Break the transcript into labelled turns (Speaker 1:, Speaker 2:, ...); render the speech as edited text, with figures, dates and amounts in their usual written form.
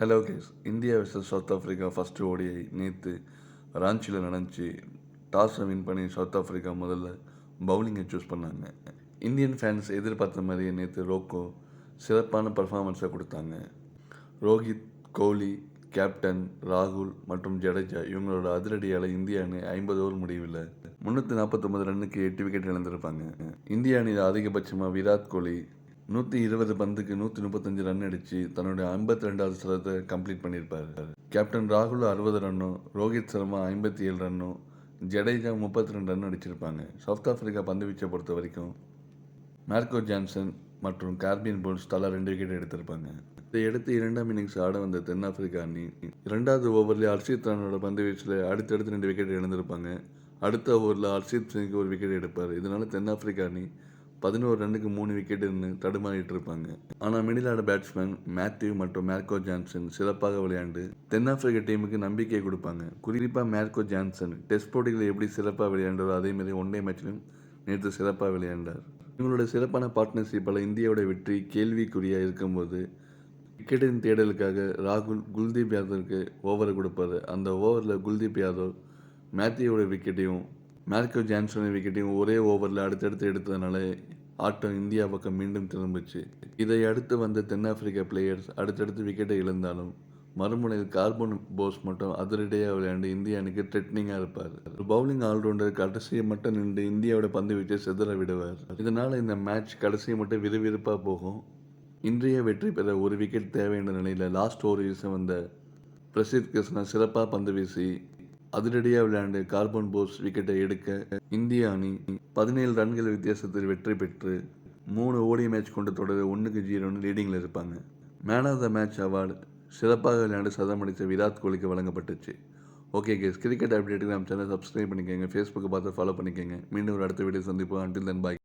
Speaker 1: Hello case India vs south Africa first ODI நேற்று ராஞ்சியில் நடந்துச்சு. டாஸை வின் பண்ணி சவுத் ஆஃப்ரிக்கா முதல்ல பவுலிங்கை சூஸ் பண்ணாங்க. இந்தியன் ஃபேன்ஸ் எதிர்பார்த்த மாதிரியே நேற்று ரோக்கோ சிறப்பான பர்ஃபார்மன்ஸை கொடுத்தாங்க. ரோஹித், கோலி, கேப்டன் ராகுல் மற்றும் ஜடேஜா இவங்களோட அதிரடியால் இந்திய அணி 50 ஓவர் முடிவில் 349 ரன்னுக்கு 8 விக்கெட் இழந்திருப்பாங்க. இந்திய அணியில் அதிகபட்சமாக விராட் கோலி 120 பந்துக்கு 135 ரன் அடித்து தன்னுடைய 52வது சதத்தை கம்ப்ளீட் பண்ணியிருப்பார். கேப்டன் ராகுல் 60 ரன்னும், ரோஹித் சர்மா 57 ரன்னும், ஜடேஜா 32 ரன் அடிச்சிருப்பாங்க. சவுத் ஆஃப்ரிக்கா பந்து வீச்சை பொறுத்த வரைக்கும் மார்க்கோ ஜான்சன் மற்றும் கார்பியன் போல்ஸ் தலா 2 விக்கெட் எடுத்திருப்பாங்க. இதையடுத்து 2ஆம் இன்னிங்ஸ் ஆட வந்த தென்னாப்பிரிக்கா அணி 2வது ஓவரில் ஹர்ஷித் ராணோட பந்து வீச்சில் அடுத்தடுத்து 2 விக்கெட் இழந்திருப்பாங்க. அடுத்த ஓவரில் ஹர்ஷித் சிங்க்கு 1 விக்கெட் எடுப்பார். இதனால் தென்னாப்பிரிக்கா அணி 11 ரன்னுக்கு 3 விக்கெட்டுன்னு தடுமாறிட்டு இருப்பாங்க. ஆனால் மிடில் ஆர்டர் பேட்ஸ்மேன் மேத்யூ மற்றும் மார்க்கோ ஜான்சன் சிறப்பாக விளையாண்டு தென்னாப்பிரிக்க டீமுக்கு நம்பிக்கை கொடுப்பாங்க. குறிப்பாக மார்க்கோ ஜான்சன் டெஸ்ட் போட்டிகளில் எப்படி சிறப்பாக விளையாண்டாரோ அதேமாதிரி ஒன்டே மேட்சிலும் நேற்று சிறப்பாக விளையாண்டார். இவங்களோட சிறப்பான பார்ட்னர்ஷிப்பால் இந்தியாவோட வெற்றி கேள்விக்குறியாக இருக்கும்போது விக்கெட்டின் தேடலுக்காக ராகுல் குல்தீப் யாதவுக்கு ஓவரை கொடுப்பாரு. அந்த ஓவரில் குல்தீப் யாதவ் மேத்யூவோட விக்கெட்டையும் மார்க்கோ ஜான்சன் விக்கெட்டையும் ஒரே ஓவரில் அடுத்தடுத்து எடுத்ததுனால ஆட்டம் இந்தியா பக்கம் மீண்டும் திரும்பிச்சு. இதை அடுத்து வந்த தென்னாப்பிரிக்கா பிளேயர்ஸ் அடுத்தடுத்து விக்கெட்டை இழந்தாலும் மறுமுனையில் கார்பன் போஸ் மட்டும் அதிரடியாக விளையாண்டு இந்திய அணிக்கு த்ரெட்னிங்காக இருப்பார். ஒரு பவுலிங் ஆல்ரவுண்டர் கடைசியை மட்டும் நின்று இந்தியாவோட பந்து வீச்சை சிதற விடுவார். இதனால் இந்த மேட்ச் கடைசியை மட்டும் விறுவிறுப்பாக போகும். இன்றைய வெற்றி பெற 1 விக்கெட் தேவை என்ற நிலையில் லாஸ்ட் ஓவரில் வந்த பிரசித் கிருஷ்ணா சிறப்பாக பந்து வீசி அதிரடியாக விளையாண்டு கார்பன் போஸ் விக்கெட்டை எடுக்க இந்திய அணி 17 ரன்கள் வித்தியாசத்தில் வெற்றி பெற்று 3 ஓடி மேட்ச் கொண்ட தொடர் 1-0 லீடிங்கில் இருப்பாங்க. Man of the match award சிறப்பாக விளையாண்டு சதம் அடித்த விராட் கோலிக்கு வழங்கப்பட்டுச்சு. ஓகே கேஸ், கிரிக்கெட் அப்டேட்டுக்கு நம்ம சேனல் சப்ஸ்கிரைப் பண்ணிக்கோங்க. ஃபேஸ்புக்கை பார்த்து ஃபாலோ பண்ணிக்கோங்க. மீண்டும் ஒரு அடுத்த வீடியோ சந்திப்போம். அன்டில் தென் பாய்.